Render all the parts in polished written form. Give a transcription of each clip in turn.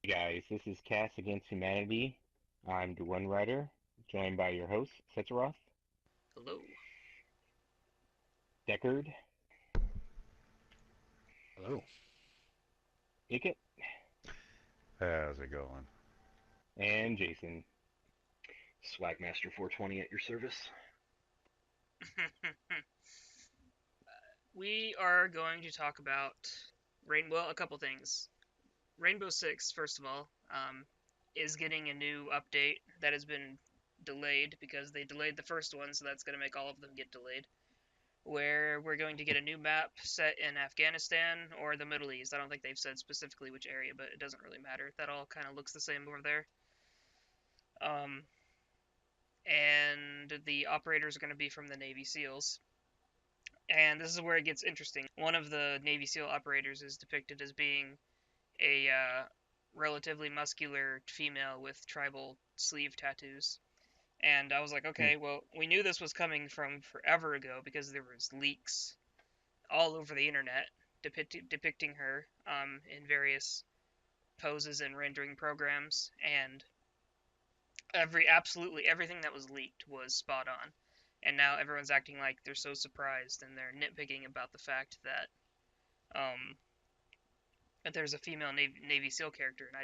Hey guys, this is Cast Against Humanity. I'm the One Writer, joined by your host, Setzeroth, Hello. Deckard, Hello. Icket, How's it going? and Jason. Swagmaster 420 at your service. We are going to talk about Well, a couple things. Rainbow Six, first of all, is getting a new update that has been delayed because they delayed the first one, so that's going to make all of them get delayed. Where we're going to get a new map set in Afghanistan or the Middle East. I don't think they've said specifically which area, but it doesn't really matter. That all kind of looks the same over there. Um, and the operators are going to be from the Navy SEALs. And this is where it gets interesting. One of the Navy SEAL operators is depicted as being a relatively muscular female with tribal sleeve tattoos. And I was like, Hmm. okay, well, we knew this was coming from forever ago because there was leaks all over the internet depicting her in various poses and rendering programs, and absolutely everything that was leaked was spot on. And now everyone's acting like they're so surprised and they're nitpicking about the fact um, that there's a female Navy SEAL character, and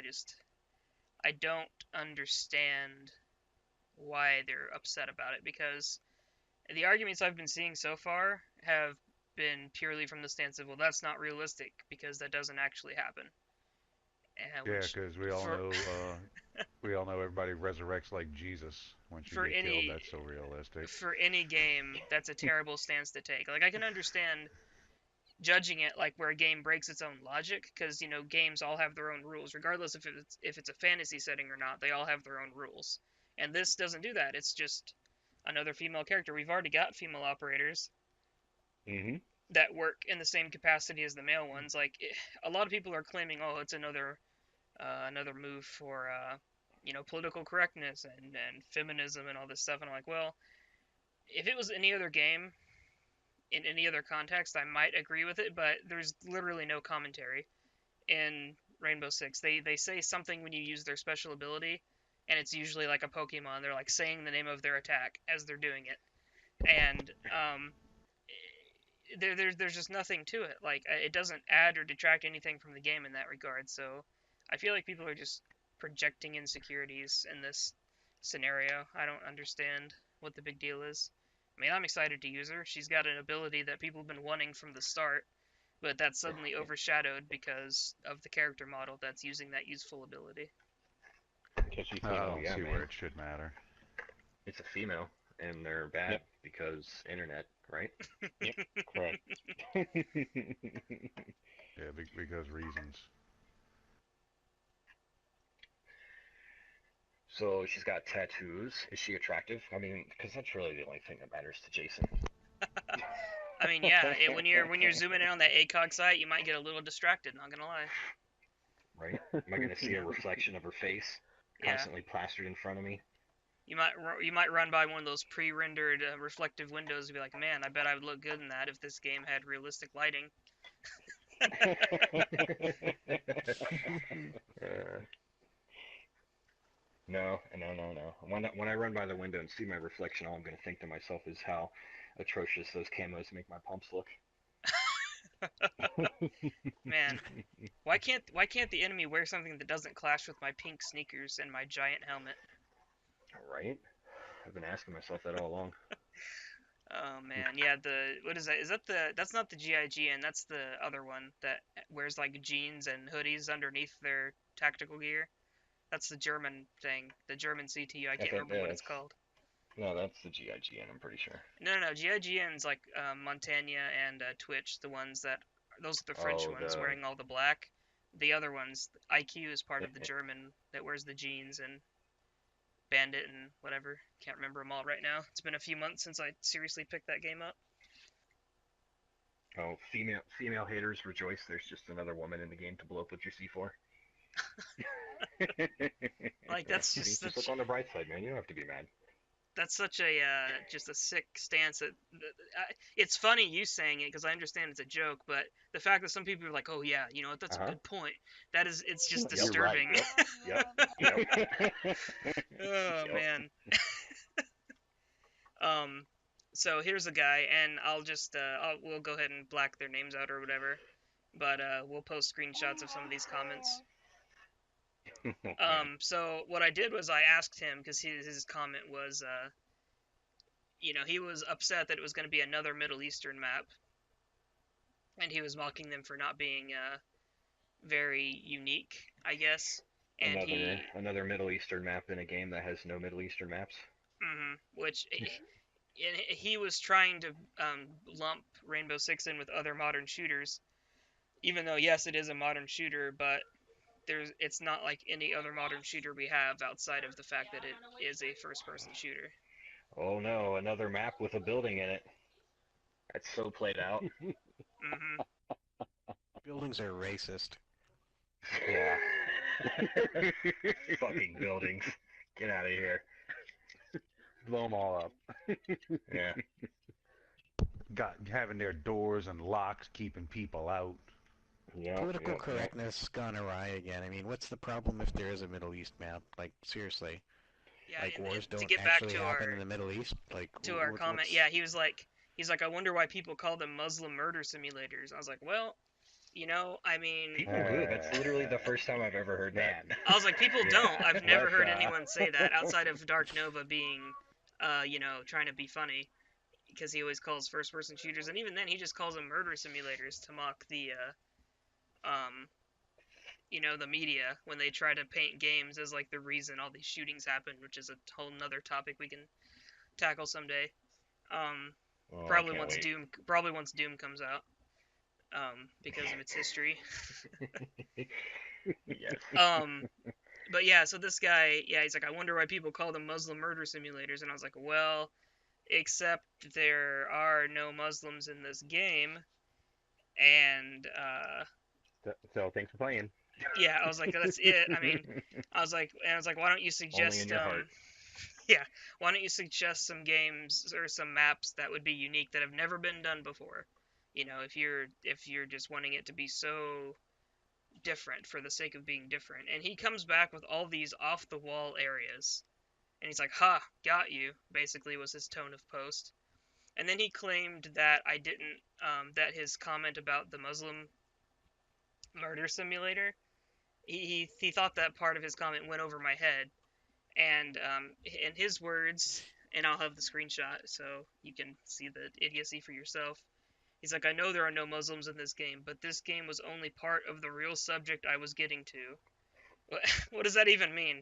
I don't understand why they're upset about it because the arguments I've been seeing so far have been purely from the stance of, well, that's not realistic because that doesn't actually happen. Yeah, Which because for we all know everybody resurrects like Jesus once you for get killed. any That's so realistic. for any game, that's a terrible stance to take. Like I can understand judging it like where a game breaks its own logic because games all have their own rules regardless if it's a fantasy setting or not. They all have their own rules, and this doesn't do that. It's just another female character. We've already got female operators Mm-hmm. that work in the same capacity as the male ones. Like a lot of people are claiming, oh, it's another move for political correctness and feminism and all this stuff, and I'm like, well, if it was any other game in any other context, I might agree with it, but there's literally no commentary in Rainbow Six. They say something when you use their special ability, and it's usually like a Pokemon. They're like saying the name of their attack as they're doing it, and there's just nothing to it. Like it doesn't add or detract anything from the game in that regard. So I feel like people are just projecting insecurities in this scenario. I don't understand what the big deal is. I mean, I'm excited to use her. She's got an ability that people have been wanting from the start, but that's suddenly overshadowed because of the character model that's using that useful ability. Because she's I Well, female. don't yeah, see where man. it should matter. It's a female, and they're Yep. bad because internet, right? Yep. Correct. Yeah, because reasons. So she's got tattoos. Is she attractive? I mean, because that's really the only thing that matters to Jason, I mean, yeah, when you're zooming in on that ACOG site, you might get a little distracted. Not gonna lie. right? Am I going to see a reflection of her face Yeah, constantly plastered in front of me? you might run by one of those pre-rendered reflective windows and be like, man, I bet I would look good in that if this game had realistic lighting. uh, no, no, no, no. When I run by the window and see my reflection, all I'm going to think to myself is how atrocious those camos make my pumps look. Man, why can't the enemy wear something that doesn't clash with my pink sneakers and my giant helmet? Right? I've been asking myself that all along. Oh man, yeah. The what is that? Is that the that's not the GIGN? That's the other one that wears like jeans and hoodies underneath their tactical gear. That's the German thing, the German CTU. I can't remember Yeah, what it's that's called. no, that's the GIGN. I'm pretty sure. No, no, no. GIGN's like Montana and Twitch, the ones that those are the French Oh, ones the wearing all the black. The other ones, IQ is part of the German that wears the jeans and Bandit and whatever. Can't remember them all right now. It's been a few months since I seriously picked that game up. oh female haters rejoice. There's just another woman in the game to blow up with your C4. Like that's See, just just that's look on the bright side, man. You don't have to be mad. that's such a just a sick stance. It's funny you saying it because I understand it's a joke, but the fact that some people are like, "Oh yeah, you know what? That's a Uh-huh. good point." It's just You're right. disturbing. Yep. Yep. Oh Yep. man. Um, so here's a guy, and we'll go ahead and black their names out or whatever, but we'll post screenshots of some of these comments. So what I did was I asked him because his comment was, he was upset that it was going to be another Middle Eastern map, and he was mocking them for not being very unique, I guess. And Another Middle Eastern map in a game that has no Middle Eastern maps. which and he was trying to lump Rainbow Six in with other modern shooters, even though yes, it is a modern shooter, but it's not like any other modern shooter we have outside of the fact that it is a first-person shooter. Oh no, another map with a building in it. That's so played out. Buildings are racist. Yeah. Fucking buildings. Get out of here. Blow them all up. Yeah. Having their doors and locks, keeping people out. Political correctness gone awry again. I mean, what's the problem if there is a Middle East map? Like, seriously. Yeah, Like, wars to don't get back actually to happen in the Middle East? Like, our comment, yeah, he's like, I wonder why people call them Muslim murder simulators. I was like, well, I mean, People do. That's literally the first time I've ever heard that. I was like, people Yeah. don't. I've never heard anyone say that outside of Dark Nova being, trying to be funny, because he always calls first-person shooters, and even then, he just calls them murder simulators to mock the, the media when they try to paint games as like the reason all these shootings happen, which is a whole nother topic we can tackle someday. Probably once Doom comes out, because of its history. Yes. But yeah, so this guy, yeah, he's like, I wonder why people call them Muslim murder simulators, and I was like, well, except there are no Muslims in this game, and So thanks for playing. yeah, I was like, that's it. I mean, I was like, why don't you suggest Only in your heart. yeah, why don't you suggest some games or some maps that would be unique that have never been done before? If you're just wanting it to be so different for the sake of being different. And he comes back with all these off the wall areas. And he's like, "Ha, got you," basically was his tone of post. And then he claimed that I didn't that his comment about the Muslim murder simulator, he thought that part of his comment went over my head. And in his words, and I'll have the screenshot so you can see the idiocy for yourself. He's like, I know there are no Muslims in this game, but this game was only part of the real subject I was getting to. What does that even mean?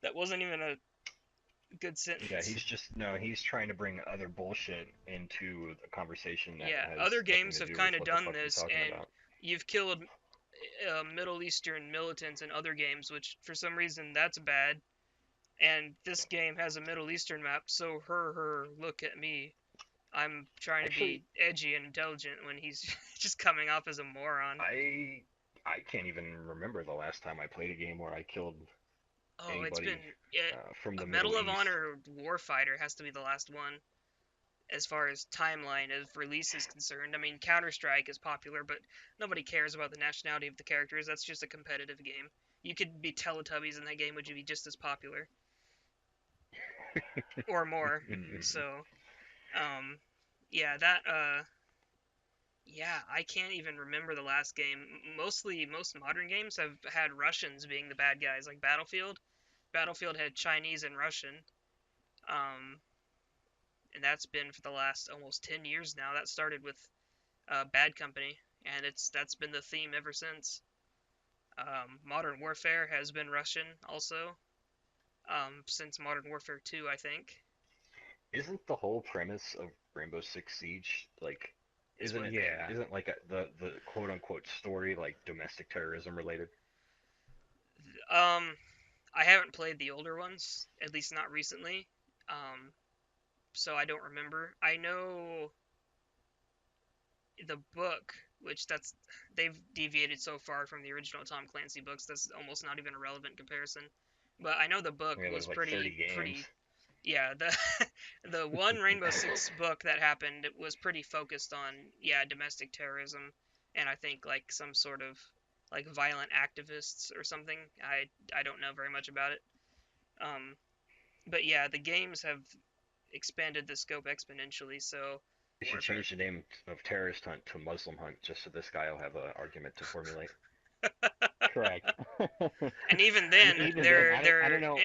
That wasn't even a good sentence. Yeah, he's trying to bring other bullshit into the conversation that has other nothing games to have do kind with of what the done fuck this, you're talking and about. you've killed Middle Eastern militants in other games, which for some reason that's bad. And this game has a Middle Eastern map, so look at me. I'm trying to be edgy and intelligent when he's just coming off as a moron. I can't even remember the last time I played a game where I killed anybody it's been from the Medal Middle of East. Honor Warfighter has to be the last one as far as timeline of release is concerned. I mean, Counter-Strike is popular, but nobody cares about the nationality of the characters. That's just a competitive game. You could be Teletubbies in that game, would you be just as popular? Or more. So, yeah, I can't even remember the last game. Most modern games have had Russians being the bad guys, like Battlefield. Battlefield had Chinese and Russian. And that's been for the last almost 10 years now. That started with Bad Company, and that's been the theme ever since. Modern Warfare has been Russian also, since Modern Warfare 2, I think. Isn't the whole premise of Rainbow Six Siege isn't like the quote unquote story like domestic terrorism related? I haven't played the older ones, at least not recently. So I don't remember. I know the book, which they've deviated so far from the original Tom Clancy books, that's almost not even a relevant comparison. But I know the book was like pretty 30 games. Yeah, the the one Rainbow Six book that happened was pretty focused on, yeah, domestic terrorism, and I think like some sort of like violent activists or something. I don't know very much about it. Um, but yeah, the games have expanded the scope exponentially. So You should change the name of Terrorist Hunt to Muslim Hunt, just so this guy will have an argument to formulate. Correct. and even then Even then, they're I don't know.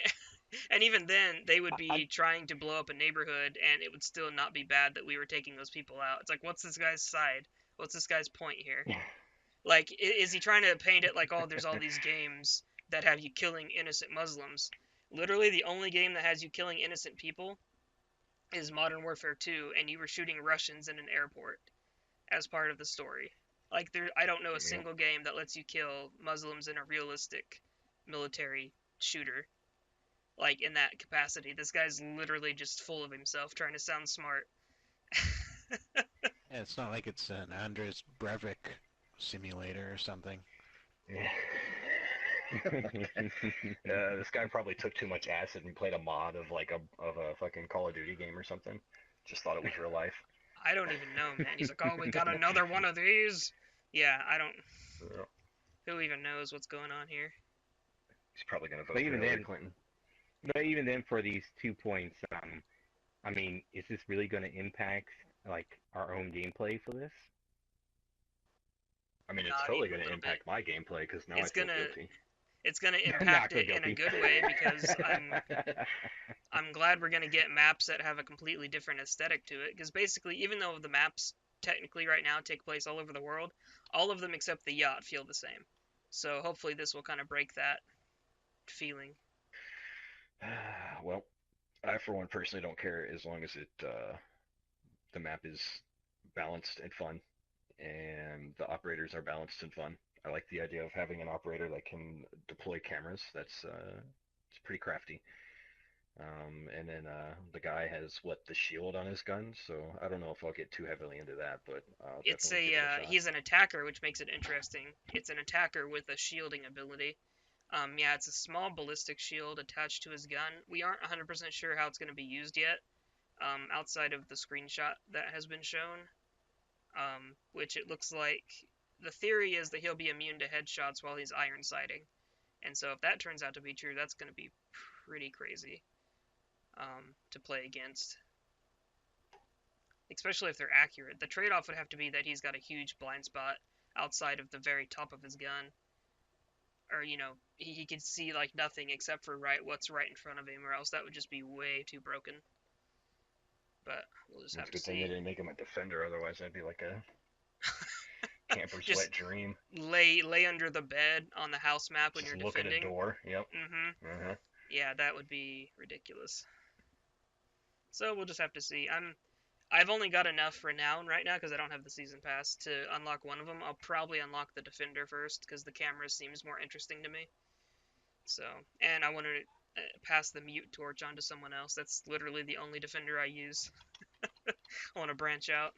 and even then they would I, be trying to blow up a neighborhood and it would still not be bad that we were taking those people out. It's like, what's this guy's side? What's this guy's point here? Like, is he trying to paint it like, oh, there's all these games that have you killing innocent Muslims? Literally, the only game that has you killing innocent people is Modern Warfare 2, and you were shooting Russians in an airport as part of the story. Like, I don't know a Yeah. single game that lets you kill Muslims in a realistic military shooter, like in that capacity. This guy's literally just full of himself, trying to sound smart. Yeah, it's not like it's an Andres Breivik simulator or something. Yeah. This guy probably took too much acid and played a mod of a fucking Call of Duty game or something. Just thought it was real life. I don't even know, man. He's like, oh, we got another one of these. Yeah, I don't. Yeah. Who even knows what's going on here? He's probably gonna vote but for even Hillary then, Clinton. but even then, for these 2 points, I mean, is this really going to impact like our own gameplay for this? I mean, No, it's I mean, totally a gonna little bit. impact my gameplay because now I It's feel gonna guilty. it's gonna Not impact feel it in a guilty. good way because I'm glad we're gonna get maps that have a completely different aesthetic to it. Because basically, even though the maps technically right now take place all over the world, all of them except the yacht feel the same. So hopefully this will kind of break that feeling. Well, I for one personally don't care as long as the map is balanced and fun, and the operators are balanced and fun. I like the idea of having an operator that can deploy cameras. That's it's pretty crafty. And then the guy has the shield on his gun, so I don't know if I'll get too heavily into that, but I'll It's definitely give it a shot. he's an attacker, which makes it interesting. It's an attacker with a shielding ability. Yeah, it's a small ballistic shield attached to his gun. We aren't 100% sure how it's going to be used yet, outside of the screenshot that has been shown, which it looks like the theory is that he'll be immune to headshots while he's iron sighting. And so if that turns out to be true, that's going to be pretty crazy to play against, especially if they're accurate. The trade-off would have to be that he's got a huge blind spot outside of the very top of his gun, or he could see like nothing except for what's right in front of him, or else that would just be way too broken. But we'll just It's have a to good thing they see. didn't make him a defender, otherwise that'd be like a camper's Just wet dream. lay under the bed on the house map when Just you're look at a defending. door. Yep. Mm-hmm. Yeah, that would be ridiculous. So we'll just have to see. I've only got enough renown right now because I don't have the season pass to unlock one of them. I'll probably unlock the defender first because the camera seems more interesting to me. So, and I want to pass the mute torch on to someone else. That's literally the only defender I use. I want to branch out.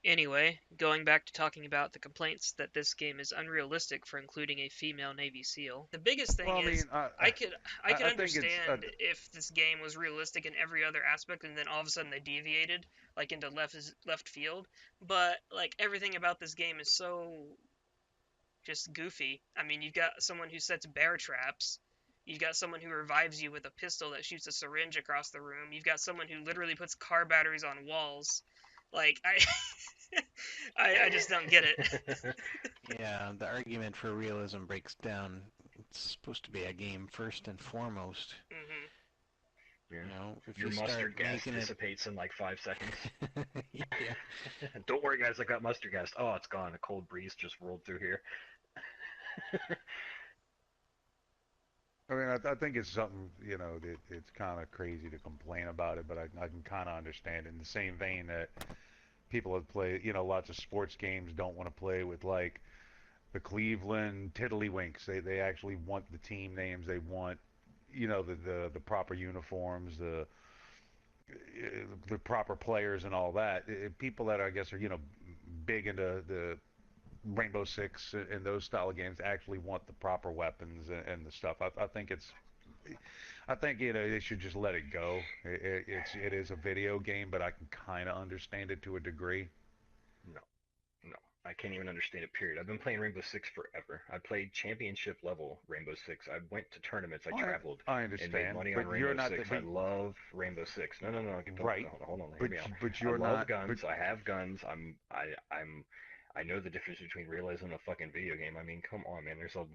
Anyway, going back to talking about the complaints that this game is unrealistic for including a female Navy SEAL. The biggest thing Well, I is mean, I could I think it's understand if this game was realistic in every other aspect and then all of a sudden they deviated like into left field, but like everything about this game is so just goofy. I mean, you've got someone who sets bear traps. You've got someone who revives you with a pistol that shoots a syringe across the room. You've got someone who literally puts car batteries on walls. Like I just don't get it. Yeah, the argument for realism breaks down. It's supposed to be a game first and foremost. hmm Yeah. You know, if Your you mustard start gas making it, dissipates in like 5 seconds. yeah, Don't worry, guys. I got mustard gas. Oh, it's gone. A cold breeze just rolled through here. I mean, I think it's something, it's kind of crazy to complain about it, but I can kind of understand it in the same vein that people have played, lots of sports games don't want to play with like the Cleveland Tiddlywinks. They actually want the team names. They want, the proper uniforms, the proper players and all that. People that I guess are, big into the Rainbow Six and those style of games actually want the proper weapons and the stuff. I think it's I think they should just let it go. It is a video game, but I can kind of understand it to a degree. No, no, I can't even understand it. Period. I've been playing Rainbow Six forever. I played championship level Rainbow Six. I went to tournaments. I traveled I and made understand, money on but you're Rainbow not the Six. I love Rainbow Six. No, no, no. Don't right, hold on. Hear but me out. but I you're love not. But guns. I have guns. I know the difference between realism and a fucking video game. I mean, come on, man. There's a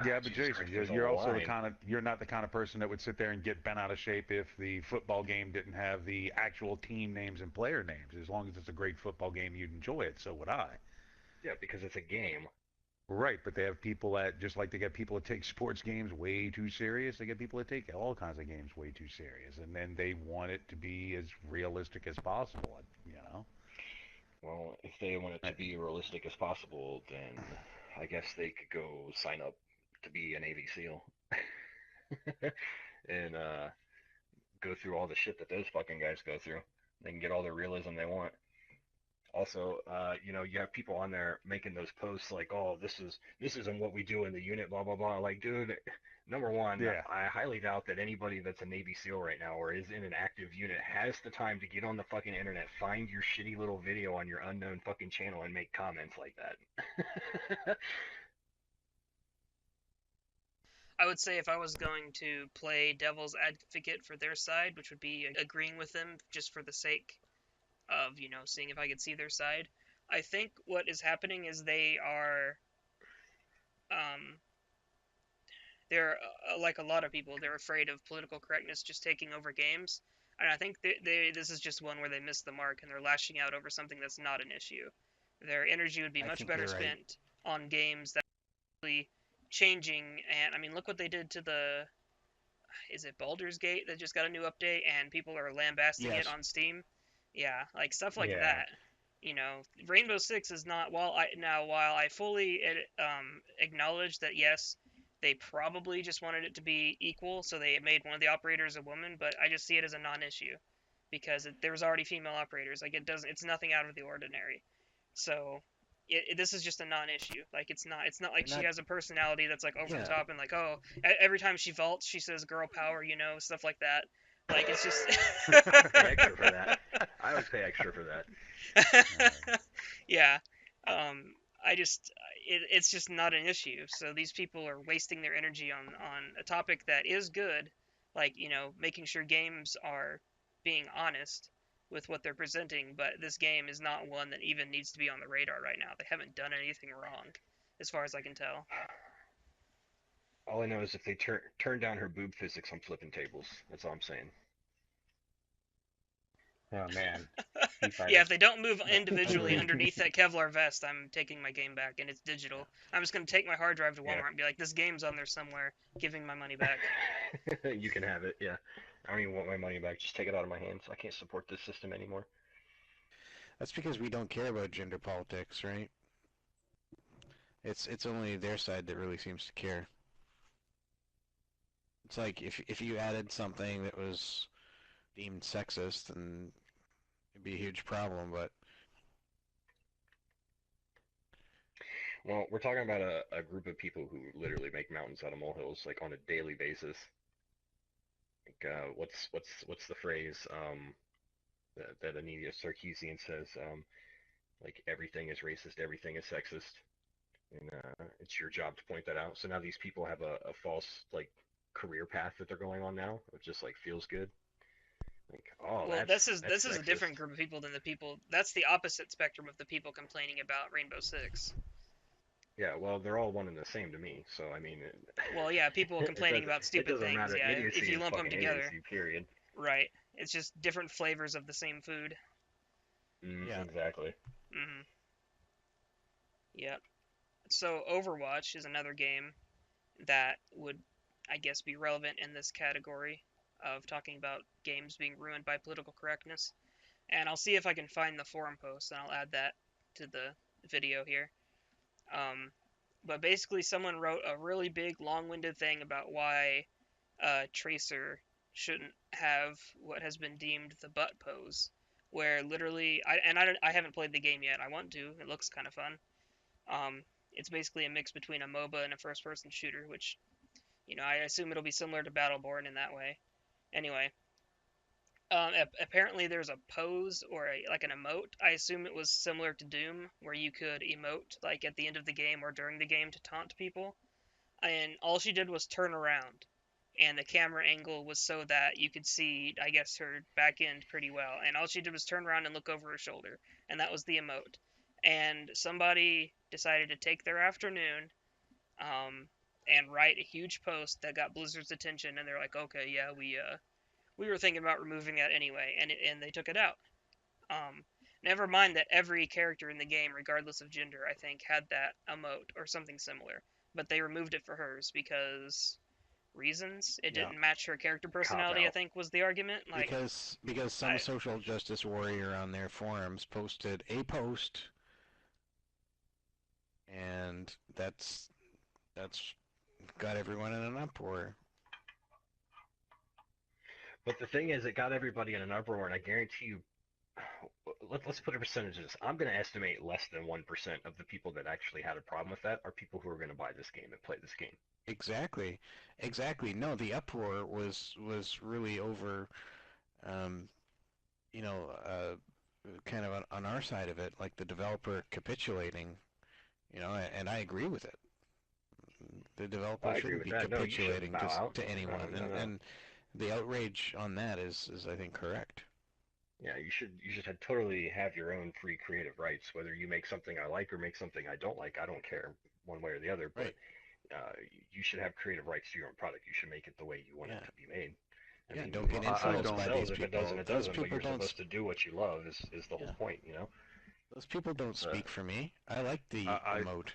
yeah, but Jesus Jason, Christ. There's a you're also line. you're not the kind of person that would sit there and get bent out of shape if the football game didn't have the actual team names and player names. As long as it's a great football game, you'd enjoy it. So would I. Yeah, because it's a game. Right, but they have people that just like they get people that take sports games way too serious. They get people that take all kinds of games way too serious, and then they want it to be as realistic as possible. You know. Well, if they want it to be realistic as possible, then I guess they could go sign up to be a Navy SEAL and go through all the shit that those fucking guys go through. They can get all the realism they want. Also, you have people on there making those posts like, "Oh, this isn't what we do in the unit," blah blah blah. Like, dude, number one, Yeah. I highly doubt that anybody that's a Navy SEAL right now or is in an active unit has the time to get on the fucking internet, find your shitty little video on your unknown fucking channel, and make comments like that. I would say if I was going to play devil's advocate for their side, which would be agreeing with them just for the sake of, seeing if I could see their side. I think what is happening is um, they're like a lot of people, they're afraid of political correctness just taking over games. And I think this is just one where they missed the mark and they're lashing out over something that's not an issue. Their energy would be I much think better you're right. spent on games that are really changing. And I mean, look what they did to is it Baldur's Gate that just got a new update and people are lambasting it Yes. on Steam? Yeah, like stuff like Yeah. that. Rainbow Six is not. While I fully acknowledge that yes, they probably just wanted it to be equal, so they made one of the operators a woman, but I just see it as a non-issue because there's already female operators. Like it's nothing out of the ordinary. So this is just a non-issue. Like it's not like They're she not. has a personality that's like over the Yeah. top and like, oh, every time she vaults she says girl power, stuff like that. Like it's just I'd pay extra for that. I would pay extra for that. yeah. um it's just not an issue. So these people are wasting their energy on a topic that is good, like making sure games are being honest with what they're presenting, but this game is not one that even needs to be on the radar right now. They haven't done anything wrong as far as I can tell. All I know is if they turn down her boob physics, I'm flipping tables. That's all I'm saying. Oh man, Street Yeah, Fighter. if they don't move I individually mean, underneath that Kevlar vest, I'm taking my game back, and it's digital. I'm just gonna take my hard drive to Yeah. Walmart and be like, this game's on there somewhere, giving my money back. You can have it. Yeah. I don't even want my money back. Just take it out of my hands. I can't support this system anymore. That's because we don't care about gender politics, right? It's only their side that really seems to care. It's like if you added something that was deemed sexist, then it'd be a huge problem. But Well, we're talking about a group of people who literally make mountains out of molehills, like on a daily basis. Like, what's the phrase that Anita Sarkeesian says? Like everything is racist, everything is sexist, and it's your job to point that out. So now these people have a false like career path that they're going on now. It just like feels good. Like, oh, Well, that's this is a sexist. different group of people than the people. That's the opposite spectrum of the people complaining about Rainbow Six. Yeah, well, they're all one and the same to me. So I mean, Well, yeah, people it complaining does about it stupid doesn't things. matter. Yeah, if Idiocy you is lump them fucking together, idiocy. Period. right? It's just different flavors of the same food. yeah, Exactly. Hmm. Yep. So Overwatch is another game that would, I guess, be relevant in this category of talking about games being ruined by political correctness. And I'll see if I can find the forum post, and I'll add that to the video here. Um, but basically, someone wrote a really big, long-winded thing about why Tracer shouldn't have what has been deemed the butt pose, where literally, I haven't played the game yet. I want to. It looks kind of fun. It's basically a mix between a MOBA and a first-person shooter, which I assume it'll be similar to Battleborn in that way. Anyway, apparently there's a pose or like an emote. I assume it was similar to Doom, where you could emote like at the end of the game or during the game to taunt people. And all she did was turn around, and the camera angle was so that you could see, I guess, her back end pretty well. And all she did was turn around and look over her shoulder, and that was the emote. And somebody decided to take their afternoon, and write a huge post that got Blizzard's attention, and they're like, okay, yeah, we were thinking about removing that anyway, and they took it out. Um, Never mind that every character in the game, regardless of gender, I think had that emote or something similar, but they removed it for hers because reasons. It Yeah. didn't match her character Cop personality, I out. think was the argument. Like, Because some I, social justice warrior on their forums posted a post, and that's got everyone in an uproar. But the thing is, it got everybody in an uproar, and I guarantee you, let's put a percentage of this. I'm going to estimate less than 1% of the people that actually had a problem with that are people who are going to buy this game and play this game. Exactly, exactly. No, the uproar was really over, um, you know, kind of on our side of it, like the developer capitulating, and I agree with it. The developer I agree shouldn't with be that. No, you shouldn't capitulating bow out. to anyone, No, no. and the outrage on that is I think correct. Yeah, you should totally have your own free creative rights. Whether you make something I like or make something I don't like, I don't care one way or the other. But Right. you should have creative rights to your own product. You should make it the way you want Yeah. it to be made. I Yeah, mean, don't get I sells influenced and by don't. these sells. If it doesn't, people. it Those doesn't. But people you're don't. supposed to do what you love is the whole Yeah, point, those people don't Uh, speak for me. I like the I emote.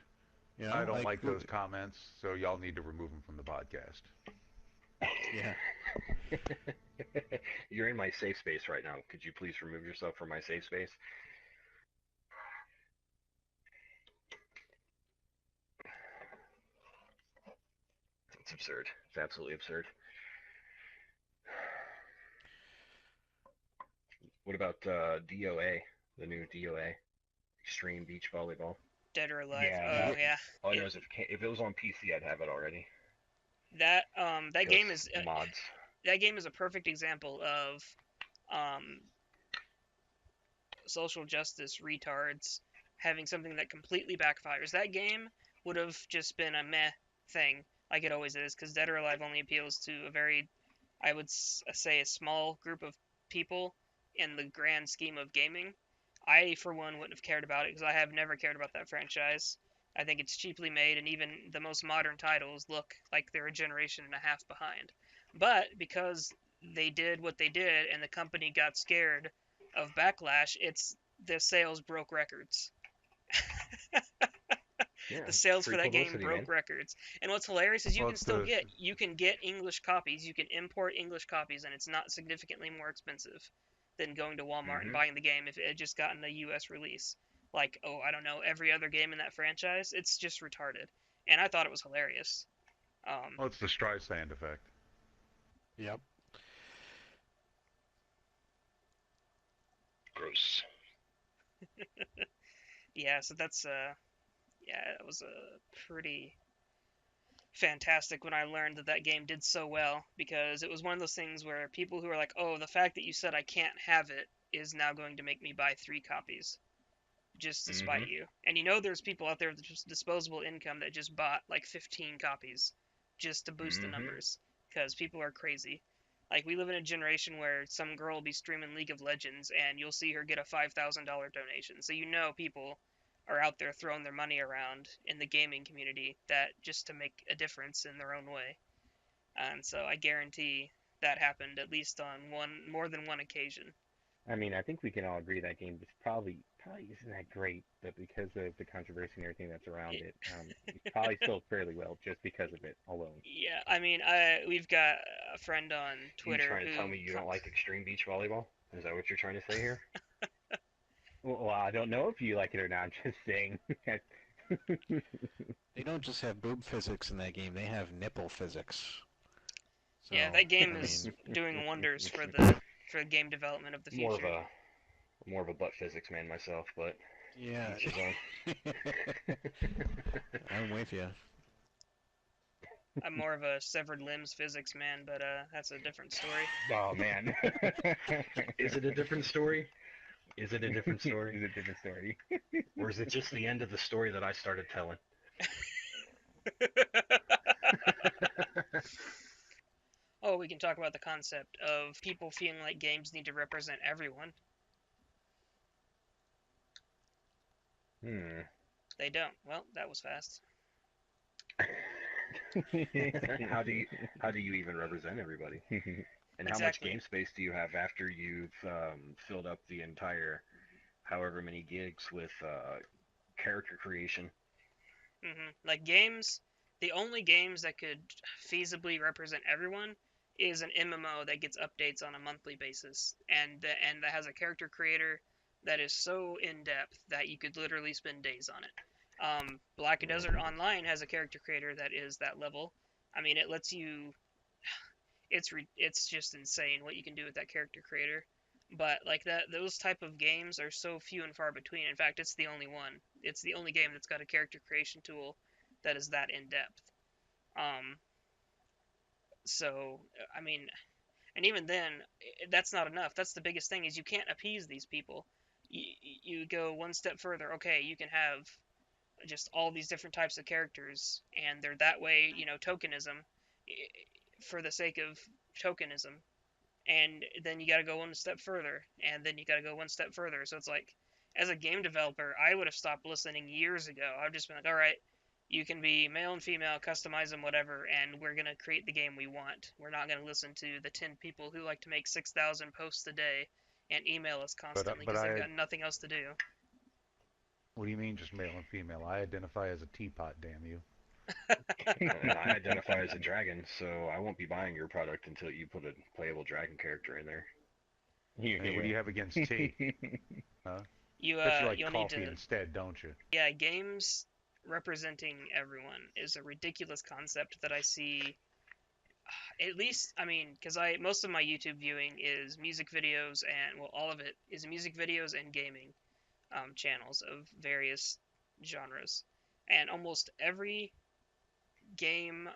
I don't Like like those comments, so y'all need to remove them from the podcast. yeah. You're in my safe space right now. Could you please remove yourself from my safe space? It's absurd. It's absolutely absurd. What about DOA, the new DOA, Extreme Beach Volleyball? Dead or Alive. Yeah, Oh Yeah. that yeah, All I know it, is if it was on PC, I'd have it already. that Because game is mods. that game is a perfect example of um, social justice retards having something that completely backfires. That game would have just been a meh thing, like it always is, because Dead or Alive only appeals to a very, I would say, a small group of people in the grand scheme of gaming. I, for one, wouldn't have cared about it because I have never cared about that franchise. I think it's cheaply made, and even the most modern titles look like they're a generation and a half behind. But because they did what they did and the company got scared of backlash, the sales broke records. Yeah, The sales free for that game publicity, man. broke records. And what's hilarious is Well, it's the you can get English copies, you can import English copies, and it's not significantly more expensive than going to Walmart and Hmm. buying the game if it had just gotten a US release. Like, oh, I don't know, every other game in that franchise, it's just retarded. And I thought it was hilarious. Um, well, it's the Streisand effect. Yep. Gross. yeah, so that's yeah, it was pretty fantastic when I learned that that game did so well because it was one of those things where people who are like, "Oh, the fact that you said I can't have it is now going to make me buy 3 copies just to spite Hmm. you." And there's people out there with just disposable income that just bought like 15 copies just to boost the Hmm. numbers because people are crazy. Like we live in a generation where some girl will be streaming League of Legends and you'll see her get a $5,000 donation. So people are out there throwing their money around in the gaming community that just to make a difference in their own way. And so I guarantee that happened at least on more than one occasion. I mean, I think we can all agree that game is probably isn't that great, but because of the controversy and everything that's around It, it, it's probably sold fairly well just because of it alone. yeah, I mean, we've got a friend on You Twitter trying to tell who me you don't like Extreme Beach Volleyball? Is that what you're trying to say here? Well, I don't know if you like it or not. I'm just saying. They don't just have boob physics in that game. They have nipple physics. So yeah, that game I is mean, doing wonders for the game development of the more of future. a butt physics man myself, but yeah. each his own. I'm with you. I'm more of a severed limbs physics man, but that's a different story. Oh man. Is it a different story? Is it a different story? Is it a different story? Or is it just the end of the story that I started telling? Oh, we can talk about the concept of people feeling like games need to represent everyone. Hmm. They don't. Well, that was fast. How do you even represent everybody? And how much Exactly. game space do you have after you've filled up the entire however many gigs with character creation? Like games, the only games that could feasibly represent everyone is an MMO that gets updates on a monthly basis, and that has a character creator that is so in depth that you could literally spend days on it. Black Desert Mhm. Online has a character creator that is that level. I mean, it lets you. It's just insane what you can do with that character creator. But like that, those type of games are so few and far between. In fact, it's the only one. It's the only game that's got a character creation tool that is that in depth. Um, so I mean, and even then, that's not enough. That's the biggest thing is you can't appease these people. You go one step further. Okay, you can have just all these different types of characters, and they're that way. Tokenism for the sake of tokenism, and then you got to go one step further, and then you got to go one step further. So it's like, as a game developer, I would have stopped listening years ago. I've just been like, all right, you can be male and female, customize them, whatever, and we're gonna create the game we want. We're not gonna listen to the 10 people who like to make 6,000 posts a day and email us constantly But because they've I, got nothing else to do. what do you mean just male and female? I identify as a teapot, damn you. And I identify as a dragon, so I won't be buying your product until you put a playable dragon character in there. Here, Hey, what do you have against tea? Huh? Bet you like You'll need coffee to, instead, don't you? yeah, games representing everyone is a ridiculous concept that I see. At least, I mean, because most of my YouTube viewing is music videos, and well, all of it is music videos and gaming channels of various genres, and almost every game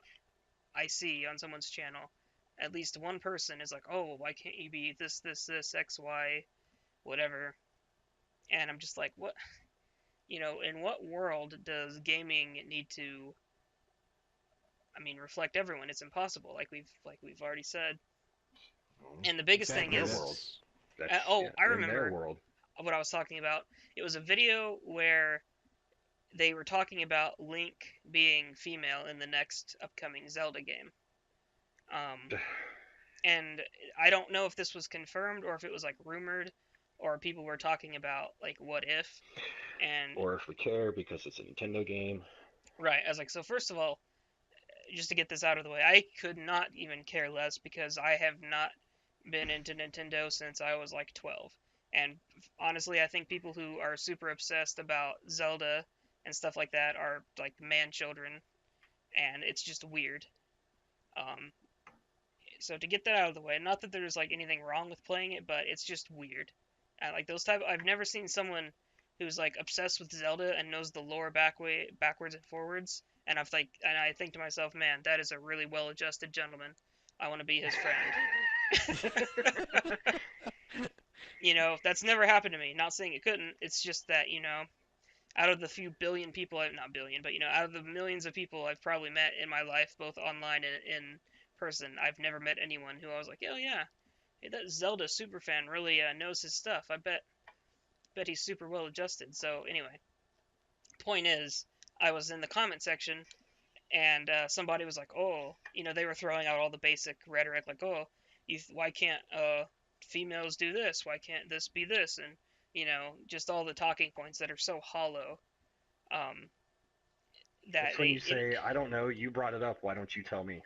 I see on someone's channel, at least one person is like, "Oh, why can't you be this X Y whatever?" And I'm just like, "What? In what world does gaming need to? I mean, reflect everyone? It's impossible. Like we've already said." And the biggest In thing Exactly. their is, world. That's That's oh, yeah. I In their remember world. what I was talking about. It was a video where they were talking about Link being female in the next upcoming Zelda game. Um, and I don't know if this was confirmed or if it was like rumored or people were talking about like what if. And Or if we care because it's a Nintendo game. right, I was like, so first of all, just to get this out of the way, I could not even care less because I have not been into Nintendo since I was like 12. And honestly, I think people who are super obsessed about Zelda and stuff like that are like man children, and it's just weird. Um, so to get that out of the way, not that there's like anything wrong with playing it, but it's just weird. Like those type, I've never seen someone who's like obsessed with Zelda and knows the lore backwards and forwards. And I think to myself, man, that is a really well-adjusted gentleman. I want to be his friend. That's never happened to me. Not saying it couldn't. It's just that, out of the few billion people, not billion, but out of the millions of people I've probably met in my life, both online and in person, I've never met anyone who I was like, oh yeah, hey, that Zelda super fan really knows his stuff. I bet he's super well adjusted. So anyway, point is, I was in the comment section and somebody was like, oh, they were throwing out all the basic rhetoric like, oh, why can't females do this? Why can't this be this? And just all the talking points that are so hollow. Um, that That's when they you it, say, I don't know, you brought it up, why don't you tell me?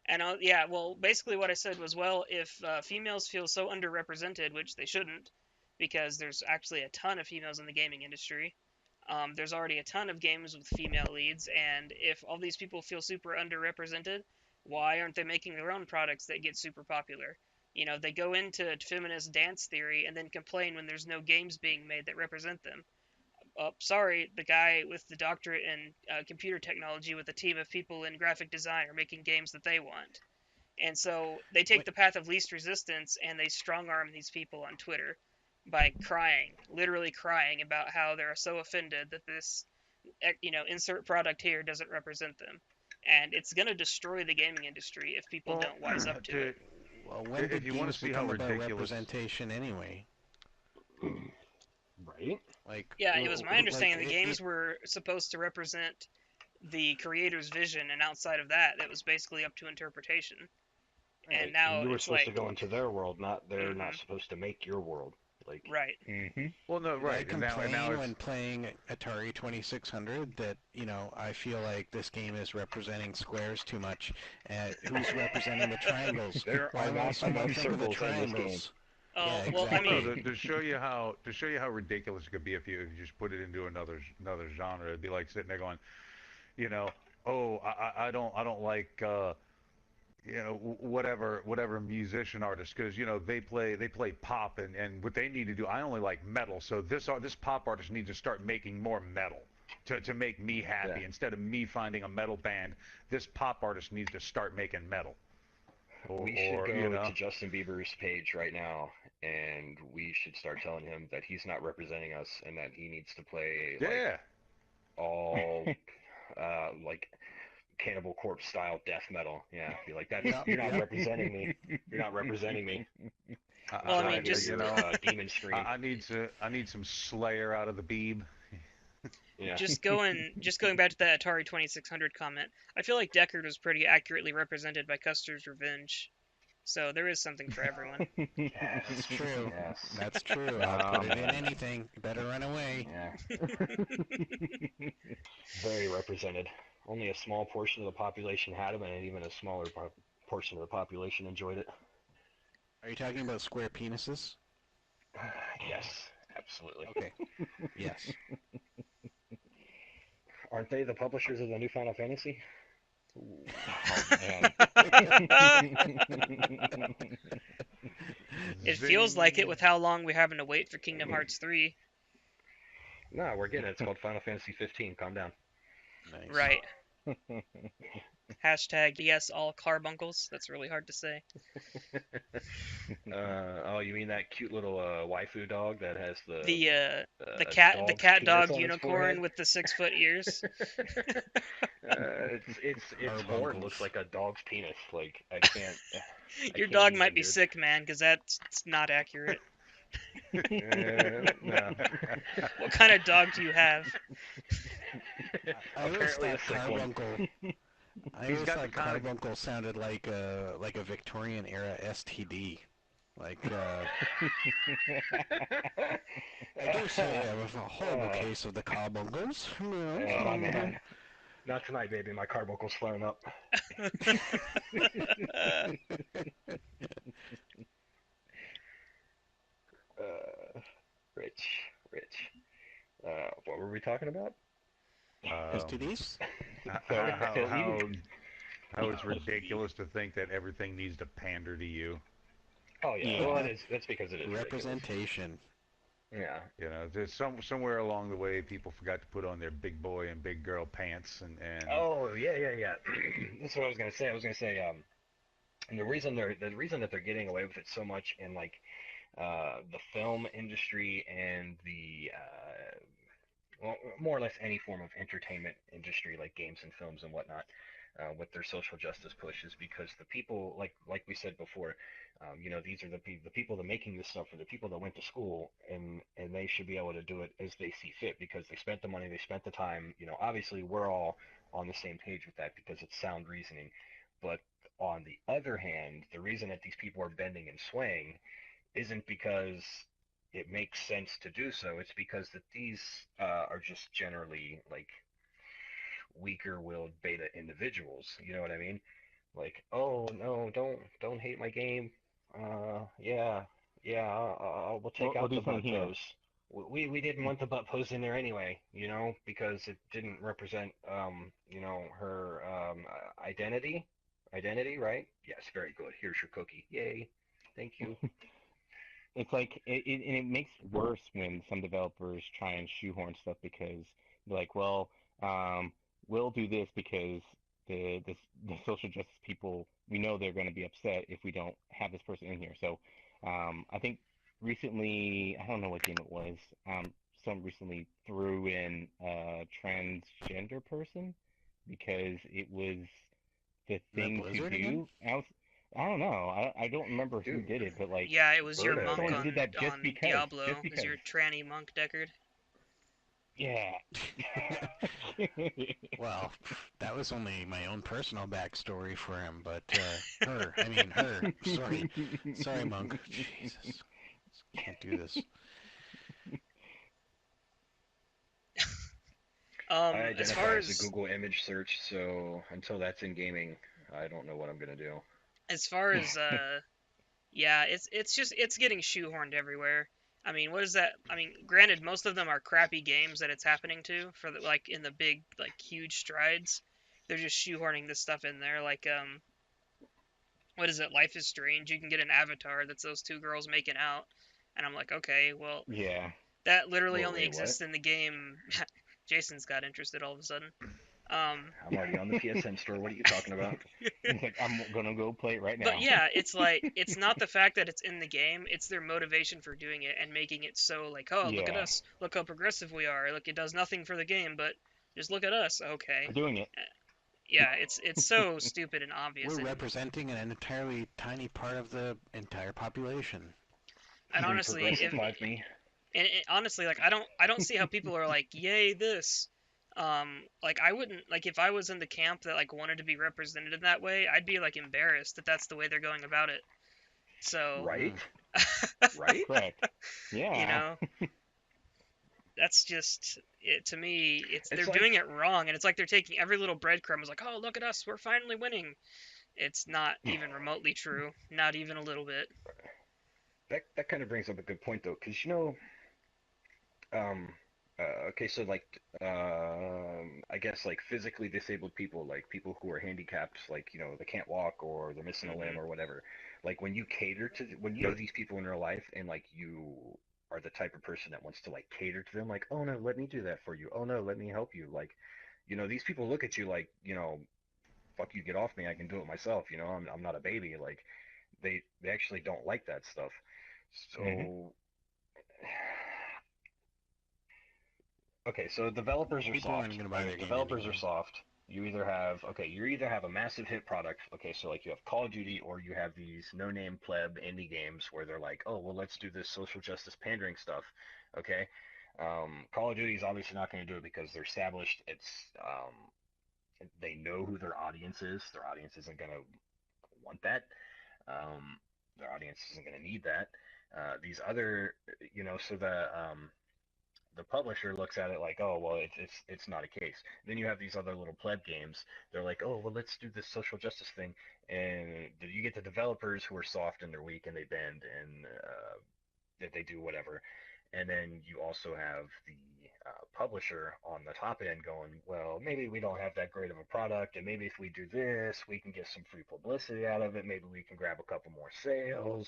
and yeah, well, basically what I said was, well, if females feel so underrepresented, which they shouldn't, because there's actually a ton of females in the gaming industry. There's already a ton of games with female leads, and if all these people feel super underrepresented, why aren't they making their own products that get super popular? They go into feminist dance theory and then complain when there's no games being made that represent them. oh, sorry, the guy with the doctorate in computer technology with a team of people in graphic design are making games that they want. And so they take the path of least resistance and they strong arm these people on Twitter by crying, literally crying about how they're so offended that this, insert product here doesn't represent them. And it's going to destroy the gaming industry if people don't wise up to it. Well, when if did you want games to see how become about ridiculous, representation anyway? Right? Like, Yeah, it was my understanding like, the games were supposed to represent the creator's vision, and outside of that, it was basically up to interpretation. Right. And now you were it's supposed like, to go into their world, not they're Mhm. not supposed to make your world. Like, right. well, no, did I right, and now complain it's when playing Atari 2600 that, I feel like this game is representing squares too much? Who's representing the triangles? there Why are won't not someone enough think of the circles in this game. triangles? Oh, Yeah, well, I exactly. no, mean, to show you how ridiculous it could be if you just put it into another genre. It'd be like sitting there going, you know, oh, I don't like whatever musician artist, because they play pop, and what they need to do, I only like metal, so this pop artist needs to start making more metal to make me happy. Yeah. Instead of me finding a metal band, this pop artist needs to start making metal. We should Or go to Justin Bieber's page right now, and we should start telling him that he's not representing us, and that he needs to play like yeah. all like Cannibal Corpse style death metal. Yeah, be like, that's Yep, you're not yep. representing me. You're not representing me. Well, I Show mean, him just your demon scream. I need some Slayer out of the Beeb. Yeah. just going back to that Atari 2600 comment. I feel like Deckard was pretty accurately represented by Custer's Revenge. So there is something for everyone. Yes. That's true. Yes. That's true. I'll put it in anything. You better run away. Yeah. Very represented. Only a small portion of the population had him, and even a smaller portion of the population enjoyed it. Are you talking about square penises? Yes, absolutely. Okay. Yes. Aren't they the publishers of the new Final Fantasy? Oh man. It feels like it with how long we're having to wait for Kingdom Hearts 3. No, we're getting it. It's called Final Fantasy 15. Calm down. Nice. Right. Hashtag yes, all carbuncles. That's really hard to say. Oh, you mean that cute little waifu dog that has The cat dog's dog penis on its unicorn forehead? with the 6-foot ears. Its horn looks Carbuncles. like a dog's penis. Like I can't. Your can't dog even, might be dude. sick, man, because that's not accurate. No. What kind of dog do you have? I always Apparently a thought sick one. carbuncle. I He's always got the thought kind of carbuncle sounded like a Victorian era STD. Like I do say I have a horrible case of the carbuncles. Oh man, not tonight, baby. My carbuncle's flaring up. Rich. What were we talking about? STDs? how it's ridiculous to think that everything needs to pander to you. Oh yeah. Yeah. Well, it is. That's because it is ridiculous. Representation. Yeah. There's somewhere along the way people forgot to put on their big boy and big girl pants, and Oh yeah. That's what I was gonna say. And the reason that they're getting away with it so much in like the film industry and the well, more or less any form of entertainment industry like games and films and whatnot, with their social justice push is because the people, like we said before, these are the people that are making this stuff are the people that went to school, and they should be able to do it as they see fit because they spent the money, they spent the time. Obviously we're all on the same page with that because it's sound reasoning. But on the other hand, the reason that these people are bending and swaying isn't because it makes sense to do so. It's because that these are just generally like weaker-willed beta individuals. You know what I mean? Like, oh no, don't hate my game. Yeah, we'll take What out do the you mean butt here? pose. We didn't want the butt pose in there anyway, because it didn't represent her identity. Identity, right? Yes, very good. Here's your cookie. Yay. Thank you. it's like and it makes worse when some developers try and shoehorn stuff because they're like, well, um, we'll do this because the social justice people, we know they're going to be upset if we don't have this person in here. So I think recently, I don't know what game it was. Some recently threw in a transgender person because it was the Is that thing to Blizzard again? do. I don't know. I don't remember who did Dude, it, but like Yeah, it was your Berta, monk someone man. did on that just because, just Diablo. Is because. your tranny monk, Deckard? Yeah. Well, that was only my own personal backstory for him, but her. Sorry, Monk. Jesus, can't do this. I As identify far as a as Google image search, so until that's in gaming, I don't know what I'm gonna do. as far as yeah, it's getting shoehorned everywhere. I mean, what is that? I mean, granted, most of them are crappy games that it's happening to for the, like in the big like huge strides. They're just shoehorning this stuff in there. Like what is it? Life is Strange. You can get an avatar that's those two girls making out, and I'm like, okay, well, Yeah. that literally Whoa, only wait, what? exists in the game. Jason's got interested all of a sudden. Um, I'm already on the PSN store. What are you talking about? He's like, I'm gonna go play it right but now. yeah, it's like it's not the fact that it's in the game; it's their motivation for doing it and making it so like, oh, look at Yeah. us, look how progressive we are. Look, it does nothing for the game, but just look at us. Okay, We're doing it. Uh, yeah, it's so stupid and obvious, We're representing an entirely tiny part of the entire population. and Free honestly, progressive if like me. honestly, like I don't see how people are like, yay this. Like I wouldn't like if I was in the camp that like wanted to be represented in that way, I'd be like embarrassed that that's the way they're going about it. So, Right? Mm. Right? Correct. you Yeah. know, that's just it to me. It's they're It's doing like it wrong, and it's like they're taking every little breadcrumb. It's like, oh, look at us, we're finally winning. It's not even remotely true, not even a little bit. that kind of brings up a good point though, because um, okay, so like I guess like physically disabled people, like people who are handicapped, like they can't walk or they're missing a limb Hmm. or whatever. Like when you know these people in real life, and like you are the type of person that wants to like cater to them, like, oh no, let me do that for you. Oh no, let me help you. Like, these people look at you like, fuck you, get off me. I can do it myself. I'm not a baby. Like, they actually don't like that stuff. Hmm. So okay, so developers are People aren't soft, going to buy right? their game Developers are anyway. soft. You either have a massive hit product, okay, so like you have Call of Duty, or you have these no-name pleb indie games where they're like, oh, well, let's do this social justice pandering stuff, okay? Call of Duty is obviously not going to do it because they're established. They know who their audience is. Their audience isn't going to want that. Um, their audience isn't going to need that. These other, so the publisher looks at it like, oh, well, it's not a case. Then you have these other little pleb games. They're like, oh, well, let's do this social justice thing, and you get the developers who are soft and they're weak and they bend and that they do whatever, and then you also have the publisher on the top end going, well, maybe we don't have that great of a product, and maybe if we do this, we can get some free publicity out of it. Maybe we can grab a couple more sales.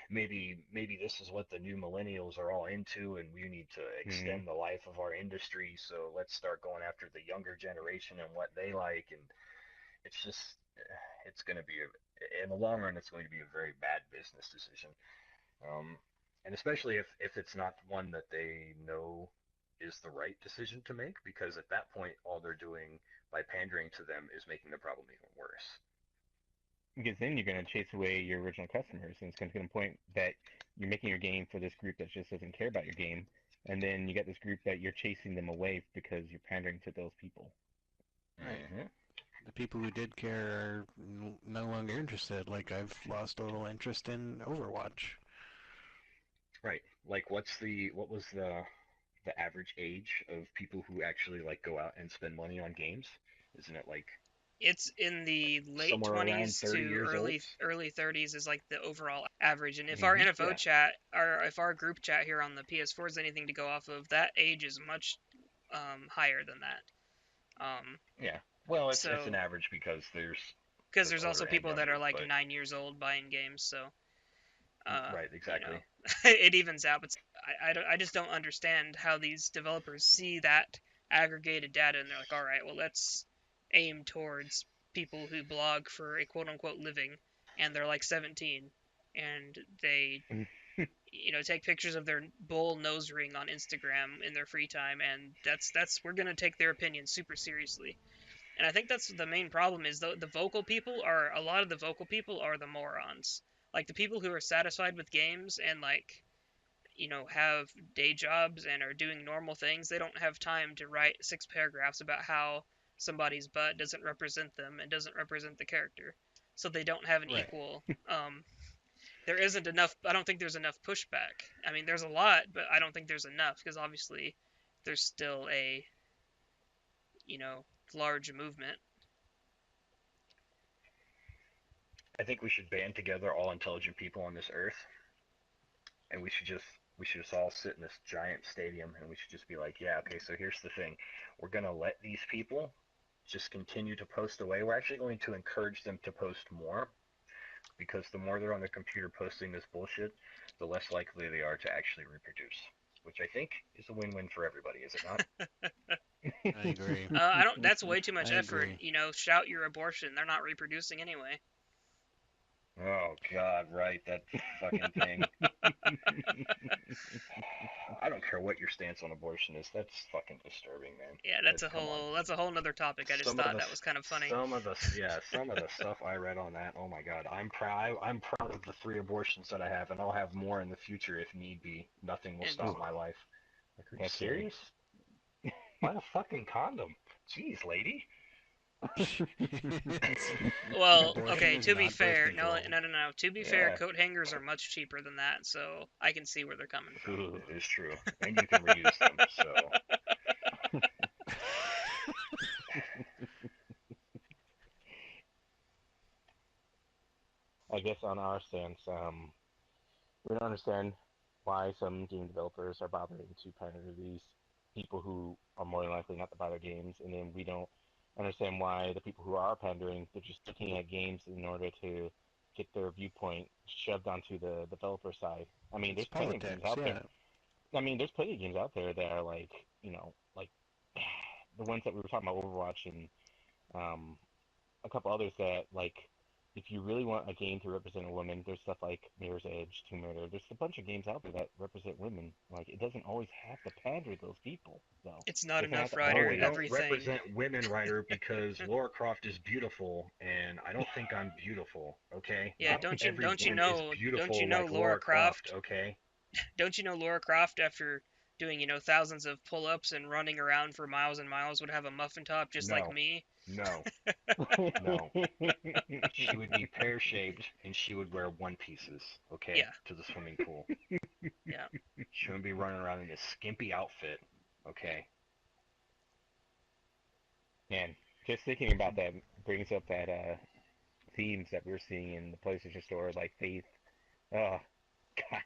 maybe this is what the new millennials are all into, and we need to Hmm. extend the life of our industry. So let's start going after the younger generation and what they like. And it's just, it's going to be in the long run, it's going to be a very bad business decision. Um, and especially if it's not one that they know is the right decision to make, because at that point, all they're doing by pandering to them is making the problem even worse. Because then you're gonna chase away your original customers, and it's gonna come to the point that you're making your game for this group that just doesn't care about your game, and then you got this group that you're chasing them away because you're pandering to those people. Right. Hmm. The people who did care are no longer interested. Like, I've lost a little interest in Overwatch. Right. Like, what was the average age of people who actually like go out and spend money on games? Isn't it like It's in the late somewhere around 20s 30 to years old? early 30s is like the overall average. And if our Hmm. NFO Yeah. chat or if our group chat here on the PS4 is anything to go off of, that age is much higher than that. Um, Yeah. Well, it's an so average because because there's there's also older and people that are younger, like but 9 years old buying games, so right, you know, exactly. it evens out. But I just don't understand how these developers see that aggregated data and they're like, all right, well, let's aim towards people who blog for a quote unquote living and they're like 17 and they take pictures of their bull nose ring on Instagram in their free time, and that's we're gonna take their opinion super seriously. And I think that's the main problem is the vocal people are a lot of the vocal people are the morons. Like the people who are satisfied with games and like have day jobs and are doing normal things, they don't have time to write 6 paragraphs about how somebody's butt doesn't represent them and doesn't represent the character. So they don't have an Right. equal there isn't enough. I don't think there's enough pushback. I mean, there's a lot, but I don't think there's enough because obviously there's still a you know large movement. I think we should band together all intelligent people on this earth, and we should just all sit in this giant stadium, and we should just be like, yeah, okay, so here's the thing, we're gonna let these people just continue to post away. We're actually going to encourage them to post more because the more they're on the computer posting this bullshit, the less likely they are to actually reproduce, which I think is a win-win for everybody, is it not? I agree. I don't. That's way too much I effort. agree. Shout your abortion. They're not reproducing anyway. Oh God, right, that fucking thing. I don't care what your stance on abortion is. That's fucking disturbing, man. Yeah, That, come on. that's a whole nother topic. I just Some of thought the that was kind of funny. some of the stuff I read on that. Oh my God, I'm proud of the 3 abortions that I have, and I'll have more in the future if need be. Nothing will And stop my life. Like, are you That's right. serious? Buy a fucking condom. Jeez, lady. It's, well, abortion okay. is To be not birth fair, no, control. no, no, no. To be fair, Yeah, coat hangers are much cheaper than that, so I can see where they're coming from. Ooh. it is true, and you can reuse them. So I guess on our stance, we don't understand why some game developers are bothering to pander to these people who are more than likely not to buy their games, and then we don't understand why the people who are pandering, they're just looking at games in order to get their viewpoint shoved onto the developer side. I mean, It's there's plenty of games politics, out there. yeah. There's plenty of games out there that are like, like the ones that we were talking about, Overwatch and um, a couple others that like if you really want a game to represent a woman, there's stuff like Mirror's Edge, Tomb Raider. There's a bunch of games out there that represent women. Like it doesn't always have to pander to those people. So It's it not doesn't have enough, to well, Ryder. they always. don't Everything. represent women, Ryder, because Laura Croft is beautiful, and I don't think I'm beautiful. Okay, Yeah, not every woman is don't you beautiful know like Laura Laura Croft. Croft? Okay, Don't you know Laura Croft after doing, thousands of pull-ups and running around for miles and miles would have a muffin top just like no, me? no, no. She would be pear-shaped, and she would wear one pieces. Okay, Yeah. to the swimming pool. Yeah. She wouldn't be running around in this skimpy outfit. Okay. Man, just thinking about that brings up that themes that we're seeing in the PlayStation Store, like Faith. Oh God.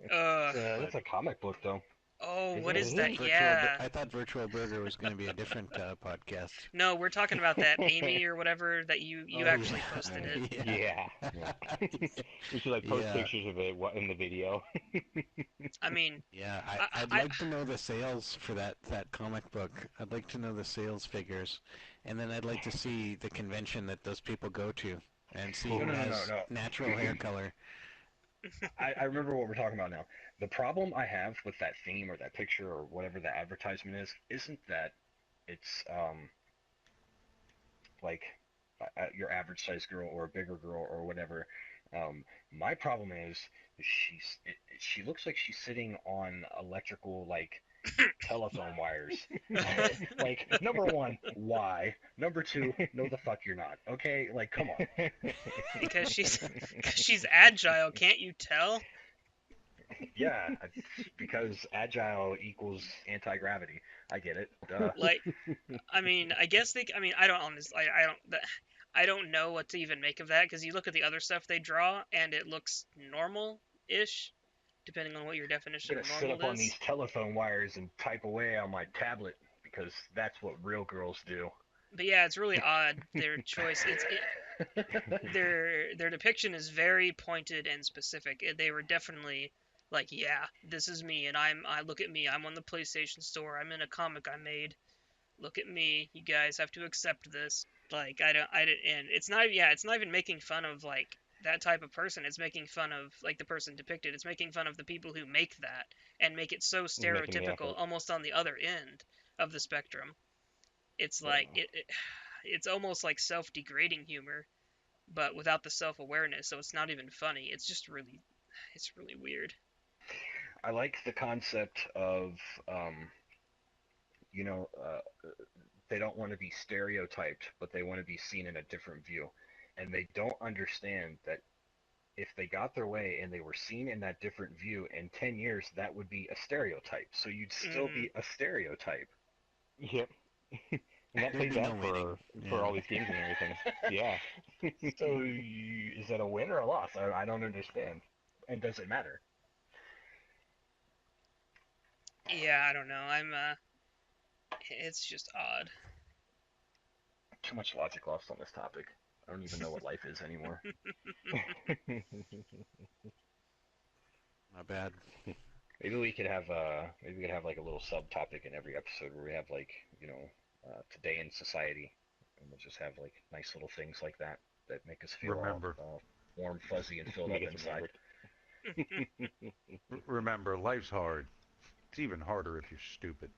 That's But a comic book, though. Oh, Is what it? is I that? thought Yeah. Virtual Burger was going to be a different podcast. No, we're talking about that Amy or whatever that you Oh actually yeah, posted Yeah. it. yeah, Yeah. Yeah. We should like post yeah, pictures of it in the video. I mean, yeah. I'd I like to know the sales for that comic book. I'd like to know the sales figures, and then I'd like to see the convention that those people go to, and see No, who no, no, no, has no. natural hair color. I remember what we're talking about now. The problem I have with that theme or that picture or whatever the advertisement is, isn't that it's like your average size girl or a bigger girl or whatever. My problem is she looks like she's sitting on electrical like telephone wires. Like, number one, why? Number two, no the fuck you're not. Okay, like, come on. because she's cause she's agile, can't you tell? Yeah, because agile equals anti-gravity. I get it. Duh. Like, I mean, I guess they. I mean, I don't honestly. I don't know what to even make of that because you look at the other stuff they draw and it looks normal-ish, depending on what your I'm definition gonna of sit normal up on these is. telephone wires and type away on my tablet because that's what real girls do. But yeah, it's really odd their choice. Their depiction is very pointed and specific. They were definitely like, yeah, this is me, and I look at me. I'm on the PlayStation Store. I'm in a comic I made. Look at me. You guys have to accept this. Like I don't, and it's not, yeah, it's not even making fun of like that type of person. It's making fun of like the person depicted. It's making fun of the people who make that and make it so Making the stereotypical, effort. almost on the other end of the spectrum. It's Yeah. like it's almost like self-degrading humor, but without the self-awareness, so it's not even funny. It's really weird. I like the concept of, um, you know, they don't want to be stereotyped, but they want to be seen in a different view. And they don't understand that if they got their way and they were seen in that different view, in 10 years, that would be a stereotype. So you'd still Hmm. be a stereotype. Yep. And that There'd plays be out no winning. for Yeah. all these games and everything. Yeah. So is that a win or a loss? I don't understand. And does it matter? Yeah, I don't know. It's just odd. Too much logic lost on this topic. I don't even know what life is anymore. Not bad. Maybe we could have like a little subtopic in every episode where we have like, you know, today in society, and we'll just have like nice little things like that that make us feel all Remember, warm, fuzzy, and filled Make up us inside. remember. remember, life's hard. It's even harder if you're stupid.